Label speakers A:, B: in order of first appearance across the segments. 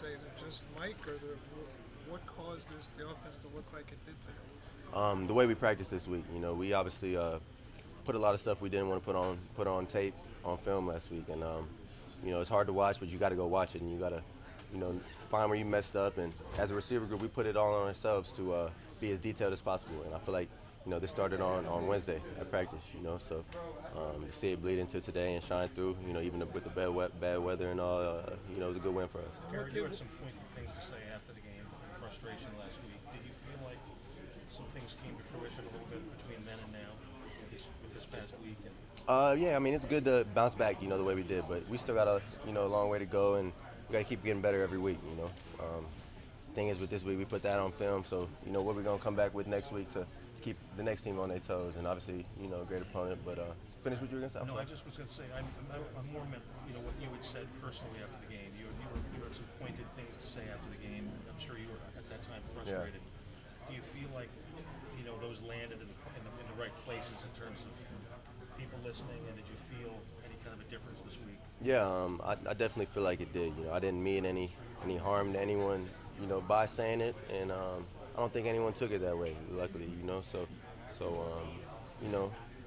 A: say? Is it just Mike, or what caused the offense to look like it did today?
B: The way we practiced this week, we obviously put a lot of stuff we didn't want to put on tape, on film last week, and it's hard to watch, but you got to go watch it, and you got to, you know, find where you messed up. And as a receiver group, we put it all on ourselves to be as detailed as possible. And I feel like, this started on Wednesday at practice, so to see it bleed into today and shine through, even with the bad weather and all, it was a good win for us.
C: Garrett, you had some pointed things to say after the game, frustration last week. Did you feel like some things came to fruition a little bit between then and now, with this past week?
B: Yeah, I mean, it's good to bounce back, the way we did, but we still got a long way to go, and we got to keep getting better every week. Thing is, with this week, we put that on film, so, what we're going to come back with next week to keep the next team on their toes, and obviously, a great opponent, but finish what you were going to say.
C: No, I just was going to say, I'm more meant, what you had said personally after the game. You had some pointed things to say after the game. I'm sure you were, at that time, frustrated. Yeah. Do you feel like, those landed in the right places in terms of people listening, and did you feel any kind of a difference this week?
B: Yeah, I definitely feel like it did. I didn't mean any harm to anyone, by saying it, and I don't think anyone took it that way, luckily,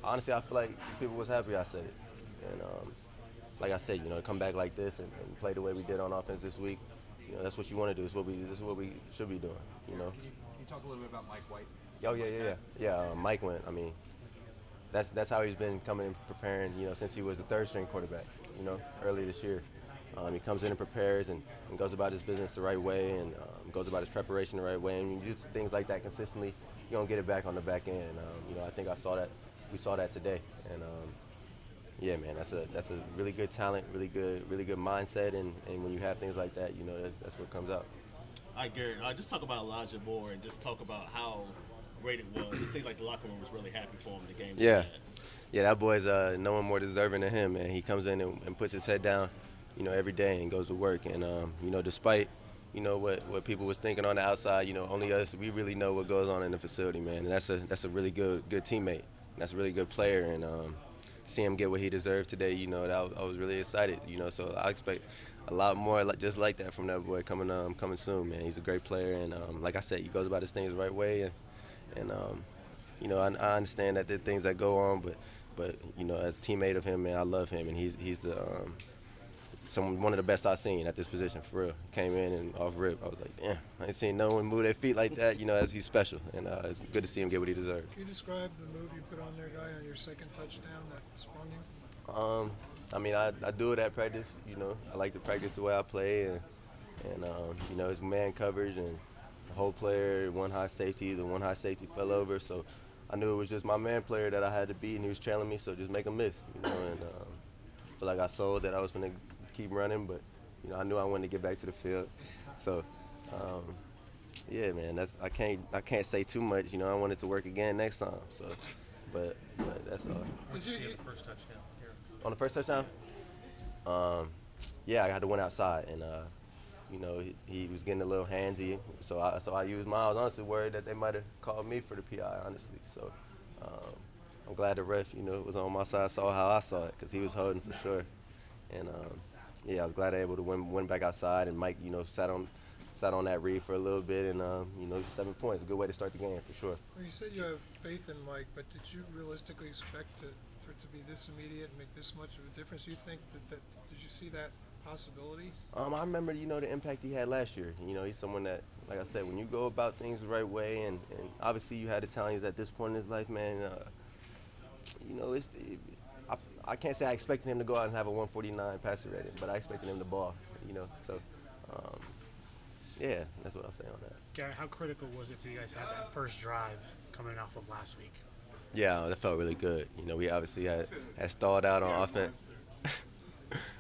B: honestly, I feel like people was happy I said it, and like I said, to come back like this and play the way we did on offense this week, that's what you want to do. This is what we should be doing,
D: Can you talk a little bit about Mike White?
B: Oh yeah. Mike went. I mean, that's how he's been coming and preparing, since he was the third string quarterback, early this year. He comes in and prepares and goes about his business the right way, and goes about his preparation the right way. And you do things like that consistently, you're going to get it back on the back end. I think we saw that today. And yeah, man, that's a really good talent, really good mindset. And when you have things like that, that's what comes out.
E: All right, Garrett, just talk about Elijah Moore and just talk about how great it was. It seemed like the locker room was really happy for him in the game.
B: Yeah, that boy's no one more deserving than him, man. He comes in and puts his head down, every day and goes to work. And, despite, what people was thinking on the outside, only us, we really know what goes on in the facility, man. And that's a really good teammate. And that's a really good player. And see him get what he deserved today, I was really excited, So I expect a lot more just like that from that boy coming soon, man. He's a great player. And like I said, he goes about his things the right way. And I understand that there are things that go on, but as a teammate of him, man, I love him, and he's one of the best I've seen at this position, for real. Came in and off rip, I was like, damn, I ain't seen no one move their feet like that, as he's special, and it's good to see him get what he deserves.
A: Can you describe the move you put on their guy on your second touchdown that sprung you?
B: I mean, I do it at practice, I like to practice the way I play, and it's man coverage, and the whole player, the one high safety fell over, so I knew it was just my man player that I had to beat, and he was trailing me, so just make a miss, and I feel like I sold that I was going to keep running, but I knew I wanted to get back to the field, so yeah, man, I can't say too much, I want it to work again next time, so but that's all.
C: Did you see the first touchdown here?
B: On the first touchdown, yeah, I had to win outside, and he was getting a little handsy, so I used mine. I was honestly worried that they might have called me for the PI, honestly. So I'm glad the ref, was on my side, saw how I saw it, because he was holding for sure. And yeah, I was glad I was able to win back outside, and Mike, sat on that read for a little bit, and 7 points, a good way to start the game for sure.
A: Well, you said you have faith in Mike, but did you realistically expect for it to be this immediate and make this much of a difference? Do you think that did you see that possibility?
B: I remember, the impact he had last year. He's someone that, like I said, when you go about things the right way, and obviously you had the talent he's at this point in his life, man. I can't say I expected him to go out and have a 149 passer rating, but I expected him to ball. So yeah, that's what I'll say on that.
F: Garrett, how critical was it for you guys to have that first drive coming off of last week?
B: Yeah, that felt really good. We obviously had stalled out on offense.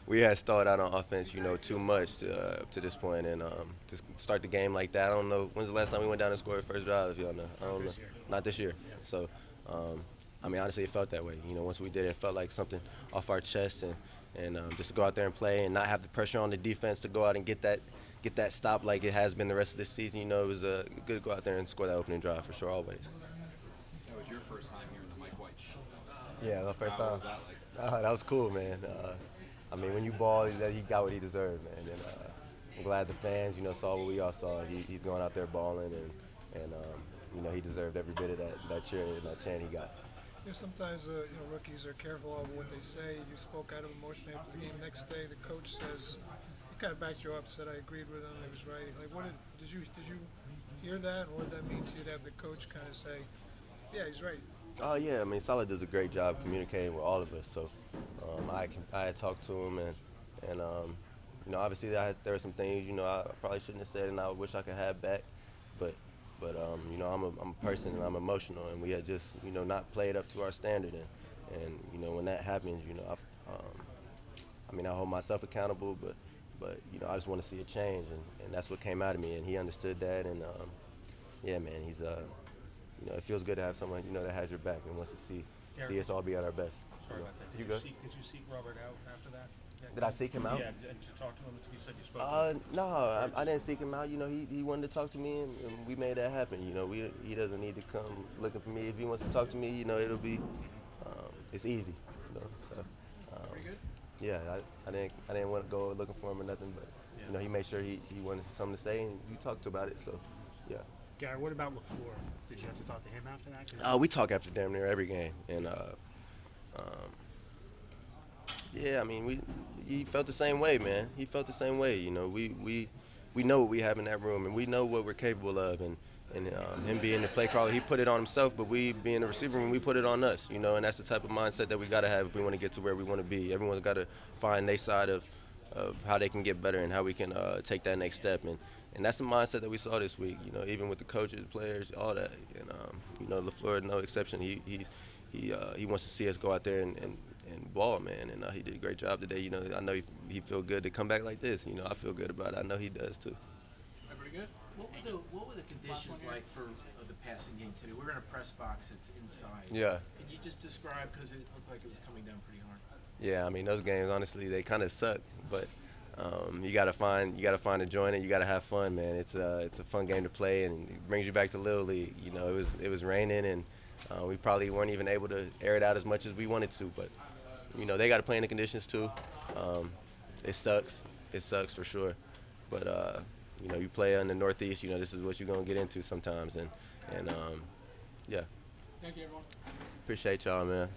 B: We had stalled out on offense, too much up to this point, and to start the game like that, I don't know when's the last time we went down and scored first drive. If y'all know, I don't know. Not this year. Yeah. So, I mean, honestly, it felt that way. Once we did it, it felt like something off our chest, and just to go out there and play and not have the pressure on the defense to go out and get that stop like it has been the rest of this season. It was good to go out there and score that opening drive for sure, always.
D: That was your first time hearing the Mike White show.
B: Yeah, my first
D: How
B: time.
D: was that like?
B: That was cool, man. I mean, when you ball, he got what he deserved, man. And I'm glad the fans, saw what we all saw. He's going out there balling, and he deserved every bit of that cheer and that chant he got.
A: Sometimes rookies are careful of what they say. You spoke out of emotion after the game. Next day, the coach says, he kind of backed you up, said I agreed with him, it was right. Like, did you hear that? What did that mean to you to have the coach kind of say, yeah, he's right?
B: Oh yeah, I mean, Salah does a great job communicating with all of us. So I had talked to him, and obviously there were some things I probably shouldn't have said, and I wish I could have back, but I'm a person and I'm emotional, and we had just not played up to our standard, and when that happens, I hold myself accountable, but I just want to see a change, and that's what came out of me, and he understood that, and yeah, man, he's it feels good to have someone that has your back and wants to see us all be at our best.
C: Sorry about that.
B: You good?
C: Did you seek Robert out after that?
B: Did I seek him out?
C: Yeah, and to talk to him. You said you spoke to him.
B: No, I didn't seek him out. He wanted to talk to me, and we made that happen. He doesn't need to come looking for me. If he wants to talk to me, it'll be, it's easy. So,
A: Pretty good.
B: yeah, I didn't want to go looking for him or nothing, but he made sure he wanted something to say, and we talked about it. So, yeah.
F: Garrett, what about LaFleur? Did you have to talk to him after that?
B: We talk after damn near every game, and yeah, I mean, he felt the same way, man. He felt the same way. We know what we have in that room, and we know what we're capable of, and him being the play caller, he put it on himself, but we being the receiver room, we put it on us, and that's the type of mindset that we got to have if we want to get to where we want to be. Everyone's got to find their side of how they can get better and how we can take that next step, and that's the mindset that we saw this week. Even with the coaches, players, all that, and LaFleur, no exception. He wants to see us go out there and ball, man, and he did a great job today. I know he feel good to come back like this. I feel good about it. I know he does too.
A: Pretty good.
G: What were the conditions like for the passing game today? We're in a press box that's inside.
B: Yeah.
G: Can you just describe, because it looked like it was coming down pretty hard?
B: Yeah, I mean, those games, honestly, they kind of suck, but you gotta find a joy in it. You gotta have fun, man. It's a fun game to play, and it brings you back to Little League. It was raining, and we probably weren't even able to air it out as much as we wanted to, but they got to play in the conditions too. It sucks. It sucks for sure, but you play in the Northeast. This is what you're gonna get into sometimes, and yeah.
A: Thank you, everyone.
B: Appreciate y'all, man.